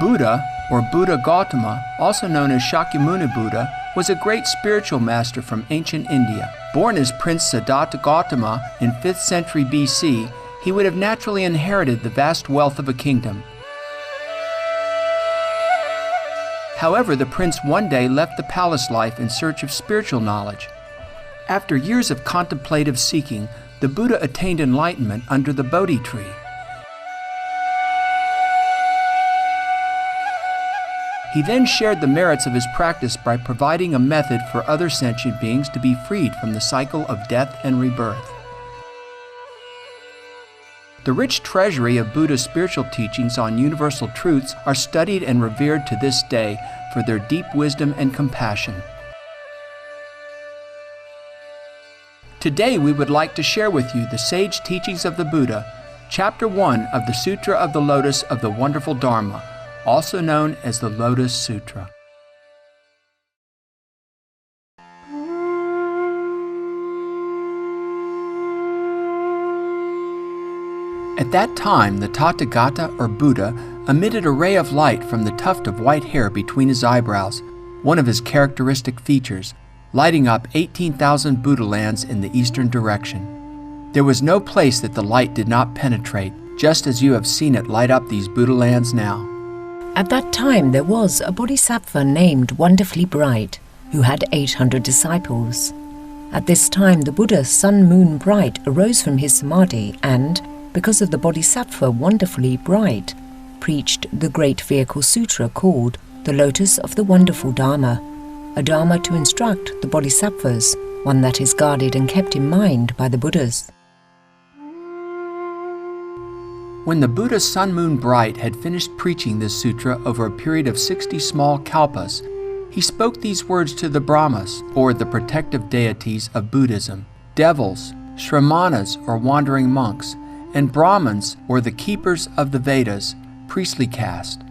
Buddha, or Buddha Gautama, also known as Shakyamuni Buddha, was a great spiritual master from ancient India. Born as Prince Siddhārtha Gautama in 5th century BC, he would have naturally inherited the vast wealth of a kingdom. However, the prince one day left the palace life in search of spiritual knowledge. After years of contemplative seeking, the Buddha attained enlightenment under the Bodhi tree. He then shared the merits of his practice by providing a method for other sentient beings to be freed from the cycle of death and rebirth. The rich treasury of Buddha's spiritual teachings on universal truths are studied and revered to this day for their deep wisdom and compassion. Today we would like to share with you the sage teachings of the Buddha, Chapter 1 of the Sutra of the Lotus of the Wonderful Dharma, also known as the Lotus Sutra. At that time, the Tathagata, or Buddha, emitted a ray of light from the tuft of white hair between his eyebrows, one of his characteristic features, lighting up 18,000 Buddha lands in the eastern direction. There was no place that the light did not penetrate, just as you have seen it light up these Buddha lands now. At that time there was a bodhisattva named Wonderfully Bright, who had 800 disciples. At this time the Buddha, Sun Moon Bright, arose from his samadhi and, because of the bodhisattva Wonderfully Bright, preached the great vehicle sutra called the Lotus of the Wonderful Dharma, a Dharma to instruct the bodhisattvas, one that is guarded and kept in mind by the Buddhas. When the Buddha Sun Moon Bright had finished preaching this sutra over a period of 60 small kalpas, he spoke these words to the Brahmas, or the protective deities of Buddhism, devils, Shramanas, or wandering monks, and Brahmins, or the keepers of the Vedas, priestly caste,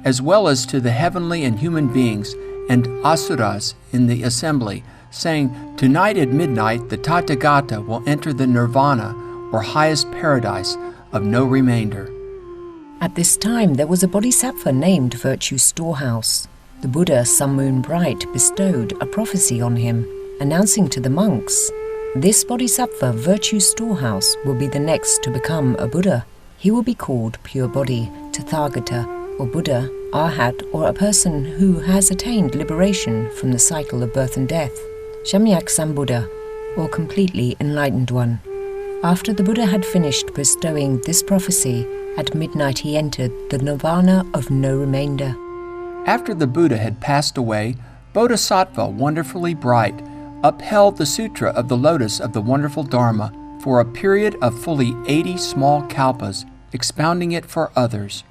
as well as to the heavenly and human beings and asuras in the assembly, saying, "Tonight at midnight the Tathagata will enter the nirvana, or highest paradise, of no remainder." At this time there was a bodhisattva named Virtue Storehouse. The Buddha, Sun Moon Bright, bestowed a prophecy on him, announcing to the monks, "This bodhisattva, Virtue Storehouse, will be the next to become a Buddha. He will be called Pure Body, Tathagata, or Buddha, Arhat, or a person who has attained liberation from the cycle of birth and death, Samyak Sambuddha, or completely enlightened one." After the Buddha had finished bestowing this prophecy, at midnight he entered the nirvana of no remainder. After the Buddha had passed away, Bodhisattva Wonderfully Bright upheld the Sutra of the Lotus of the Wonderful Dharma for a period of fully 80 small kalpas, expounding it for others.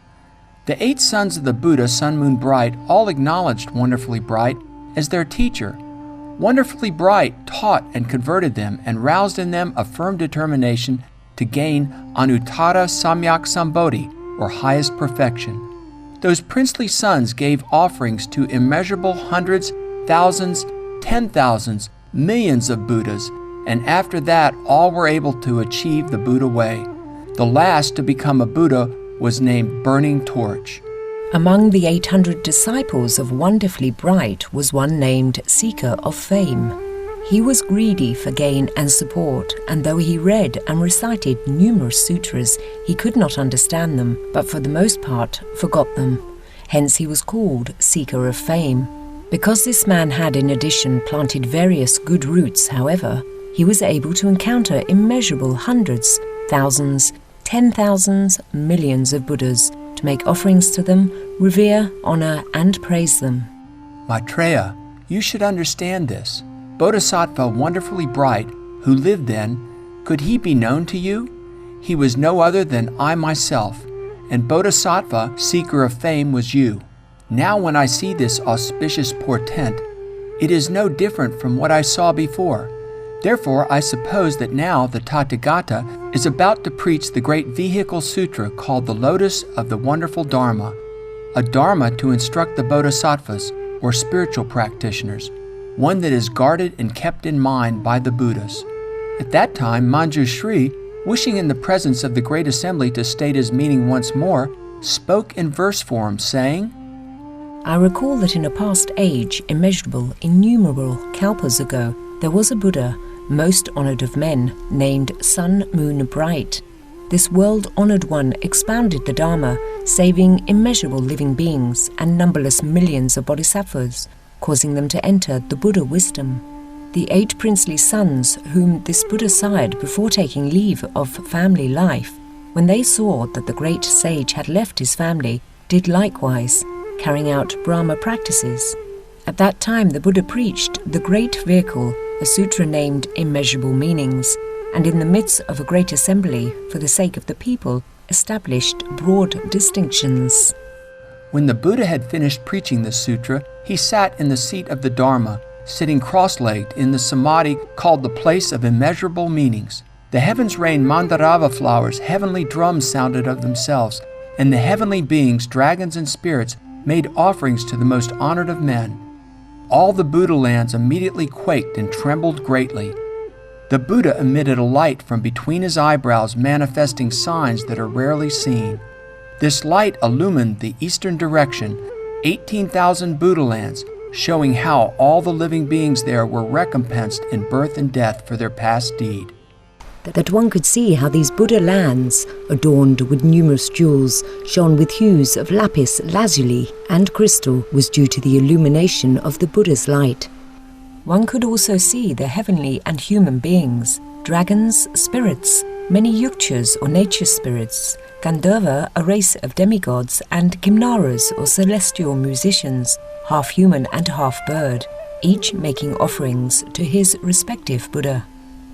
The 8 sons of the Buddha, Sun Moon Bright, all acknowledged Wonderfully Bright as their teacher. Wonderfully Bright taught and converted them and roused in them a firm determination to gain Anuttara Samyak Sambodhi, or highest perfection. Those princely sons gave offerings to immeasurable hundreds, thousands, 10,000s, millions of Buddhas, and after that all were able to achieve the Buddha way. The last to become a Buddha was named Burning Torch. Among the 800 disciples of Wonderfully Bright was one named Seeker of Fame. He was greedy for gain and support, and though he read and recited numerous sutras, he could not understand them, but for the most part forgot them. Hence he was called Seeker of Fame. Because this man had in addition planted various good roots, however, he was able to encounter immeasurable hundreds, thousands, 10,000s, millions of Buddhas, to make offerings to them, revere, honor, and praise them. Maitreya, you should understand this. Bodhisattva Wonderfully Bright, who lived then, could he be known to you? He was no other than I myself, and Bodhisattva, Seeker of Fame, was you. Now when I see this auspicious portent, it is no different from what I saw before. Therefore, I suppose that now the Tathagata is about to preach the great vehicle sutra called the Lotus of the Wonderful Dharma, a Dharma to instruct the Bodhisattvas, or spiritual practitioners, one that is guarded and kept in mind by the Buddhas. At that time, Manjushri, wishing in the presence of the great assembly to state his meaning once more, spoke in verse form, saying, I recall that in a past age, immeasurable, innumerable kalpas ago, there was a Buddha, most honored of men, named Sun Moon Bright. This world-honored one expounded the Dharma, saving immeasurable living beings and numberless millions of bodhisattvas, causing them to enter the Buddha wisdom. The 8 princely sons whom this Buddha sired before taking leave of family life, when they saw that the great sage had left his family, did likewise, carrying out Brahma practices. At that time the Buddha preached the great vehicle, a sutra named Immeasurable Meanings, and in the midst of a great assembly, for the sake of the people, established broad distinctions. When the Buddha had finished preaching the sutra, he sat in the seat of the Dharma, sitting cross-legged in the samadhi called the place of immeasurable meanings. The heavens rained mandarava flowers, heavenly drums sounded of themselves, and the heavenly beings, dragons and spirits, made offerings to the most honored of men. All the Buddha lands immediately quaked and trembled greatly. The Buddha emitted a light from between his eyebrows, manifesting signs that are rarely seen. This light illumined the eastern direction, 18,000 Buddha lands, showing how all the living beings there were recompensed in birth and death for their past deed. That one could see how these Buddha lands, adorned with numerous jewels, shone with hues of lapis lazuli and crystal, was due to the illumination of the Buddha's light. One could also see the heavenly and human beings, dragons, spirits, many yukchas or nature spirits, Gandharva, a race of demigods, and Kimnaras or celestial musicians, half human and half bird, each making offerings to his respective Buddha.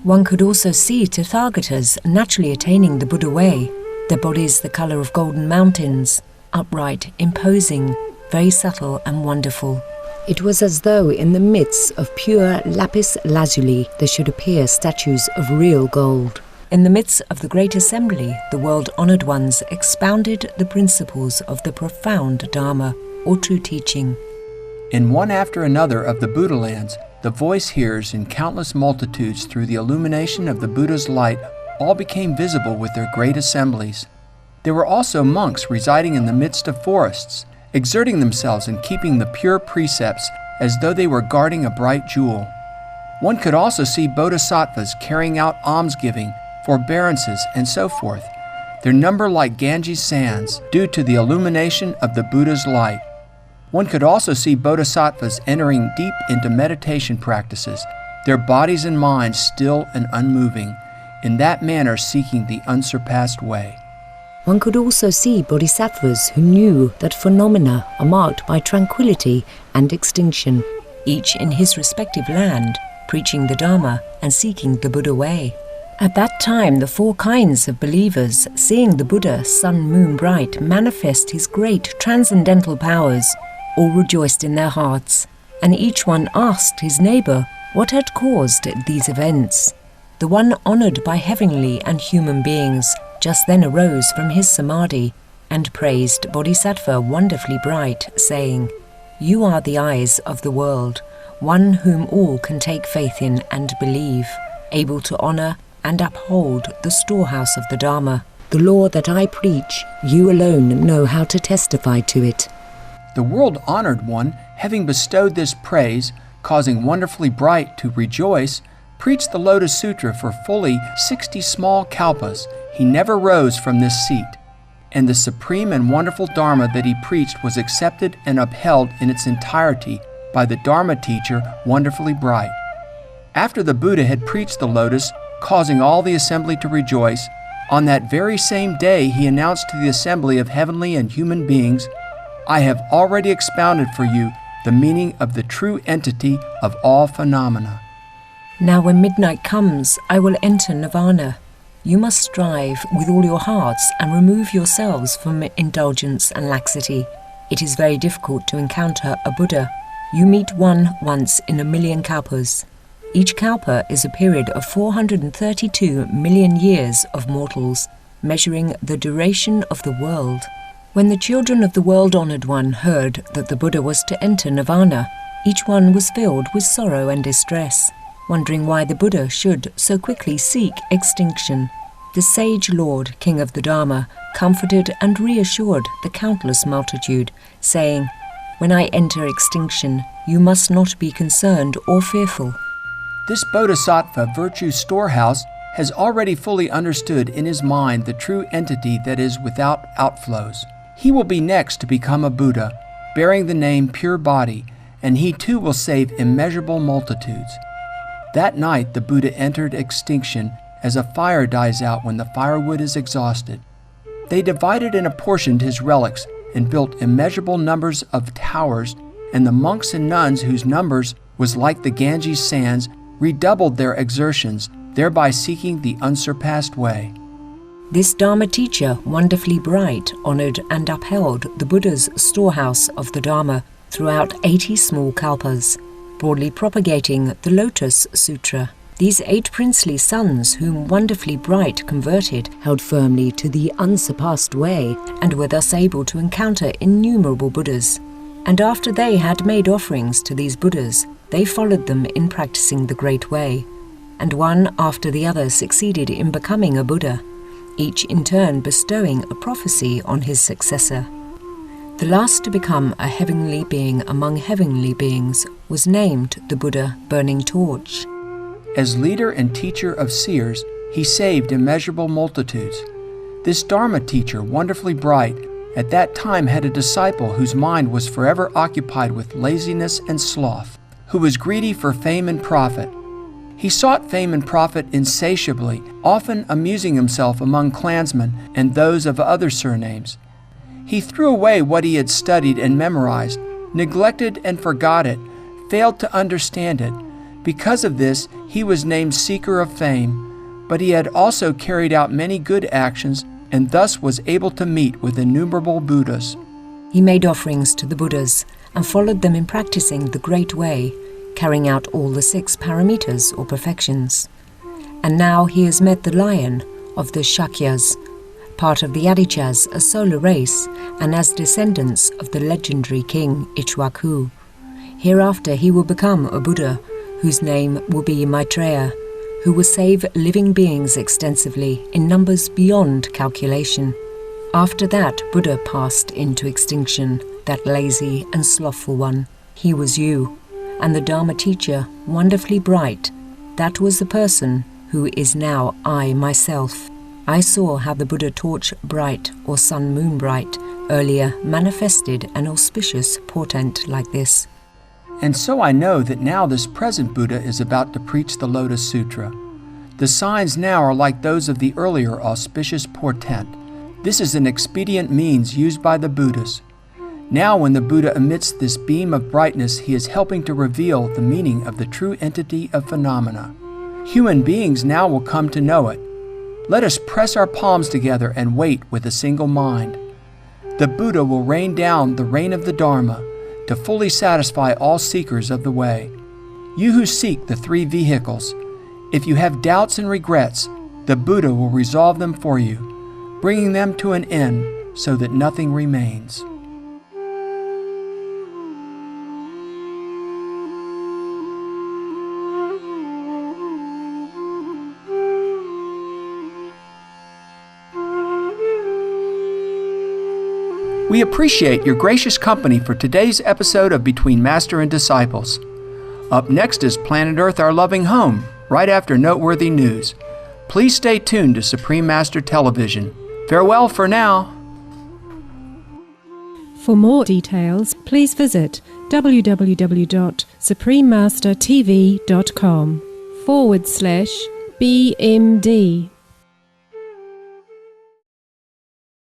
One could also see Tathagatas naturally attaining the Buddha way, their bodies the colour of golden mountains, upright, imposing, very subtle and wonderful. It was as though in the midst of pure lapis lazuli there should appear statues of real gold. In the midst of the great assembly, the world-honoured ones expounded the principles of the profound Dharma, or true teaching. In one after another of the Buddha lands, the voice hearers in countless multitudes through the illumination of the Buddha's light all became visible with their great assemblies. There were also monks residing in the midst of forests, exerting themselves in keeping the pure precepts as though they were guarding a bright jewel. One could also see bodhisattvas carrying out almsgiving, forbearances, and so forth, their number like Ganges sands, due to the illumination of the Buddha's light. One could also see bodhisattvas entering deep into meditation practices, their bodies and minds still and unmoving, in that manner seeking the unsurpassed way. One could also see bodhisattvas who knew that phenomena are marked by tranquility and extinction, each in his respective land, preaching the Dharma and seeking the Buddha way. At that time, the 4 kinds of believers, seeing the Buddha, sun, moon bright, manifest his great transcendental powers, all rejoiced in their hearts, and each one asked his neighbour what had caused these events. The one honoured by heavenly and human beings just then arose from his samadhi and praised Bodhisattva wonderfully bright, saying, "You are the eyes of the world, one whom all can take faith in and believe, able to honour and uphold the storehouse of the Dharma. The law that I preach, you alone know how to testify to it." The world-honored one, having bestowed this praise, causing wonderfully bright to rejoice, preached the Lotus Sutra for fully 60 small kalpas. He never rose from this seat, and the supreme and wonderful Dharma that he preached was accepted and upheld in its entirety by the Dharma teacher, wonderfully bright. After the Buddha had preached the lotus, causing all the assembly to rejoice, on that very same day he announced to the assembly of heavenly and human beings, "I have already expounded for you the meaning of the true entity of all phenomena. Now when midnight comes, I will enter nirvana. You must strive with all your hearts and remove yourselves from indulgence and laxity. It is very difficult to encounter a Buddha. You meet one once in 1,000,000 kalpas. Each kalpa is a period of 432 million years of mortals, measuring the duration of the world. When the children of the world-honored one heard that the Buddha was to enter nirvana, each one was filled with sorrow and distress, wondering why the Buddha should so quickly seek extinction. the sage Lord, King of the Dharma, comforted and reassured the countless multitude, saying, "When I enter extinction, you must not be concerned or fearful." This Bodhisattva virtue storehouse has already fully understood in his mind the true entity that is without outflows. He will be next to become a Buddha, bearing the name Pure Body, and he too will save immeasurable multitudes. That night the Buddha entered extinction as a fire dies out when the firewood is exhausted. They divided and apportioned his relics and built immeasurable numbers of towers, and the monks and nuns whose numbers was like the Ganges sands redoubled their exertions, thereby seeking the unsurpassed way. This Dharma teacher, wonderfully bright, honored and upheld the Buddha's storehouse of the Dharma throughout 80 small kalpas, broadly propagating the Lotus Sutra. These 8 princely sons, whom wonderfully bright converted, held firmly to the unsurpassed way, and were thus able to encounter innumerable Buddhas. And after they had made offerings to these Buddhas, they followed them in practicing the Great Way, and one after the other succeeded in becoming a Buddha, each in turn bestowing a prophecy on his successor. The last to become a heavenly being among heavenly beings was named the Buddha Burning Torch. As leader and teacher of seers, he saved immeasurable multitudes. This Dharma teacher, wonderfully bright, at that time had a disciple whose mind was forever occupied with laziness and sloth, who was greedy for fame and profit. He sought fame and profit insatiably, often amusing himself among clansmen and those of other surnames. He threw away what he had studied and memorized, neglected and forgot it, failed to understand it. Because of this, he was named Seeker of Fame, but he had also carried out many good actions and thus was able to meet with innumerable Buddhas. He made offerings to the Buddhas and followed them in practicing the Great Way, carrying out all the 6 paramitas or perfections. And now he has met the lion of the Shakyas, part of the Adichas, a solar race, and as descendants of the legendary king Ichwaku. Hereafter he will become a Buddha, whose name will be Maitreya, who will save living beings extensively in numbers beyond calculation. After that, Buddha passed into extinction, that lazy and slothful one. He was you, and the Dharma teacher, wonderfully bright, that was the person who is now I myself. I saw how the Buddha torch bright or sun moon bright earlier manifested an auspicious portent like this. And so I know that now this present Buddha is about to preach the Lotus Sutra. The signs now are like those of the earlier auspicious portent. This is an expedient means used by the Buddhas. Now when the Buddha emits this beam of brightness, he is helping to reveal the meaning of the true entity of phenomena. Human beings now will come to know it. Let us press our palms together and wait with a single mind. The Buddha will rain down the rain of the Dharma to fully satisfy all seekers of the way. You who seek the 3 vehicles, if you have doubts and regrets, the Buddha will resolve them for you, bringing them to an end so that nothing remains. We appreciate your gracious company for today's episode of Between Master and Disciples. Up next is Planet Earth, Our Loving Home, right after noteworthy news. Please stay tuned to Supreme Master Television. Farewell for now. For more details, please visit www.suprememastertv.com/BMD.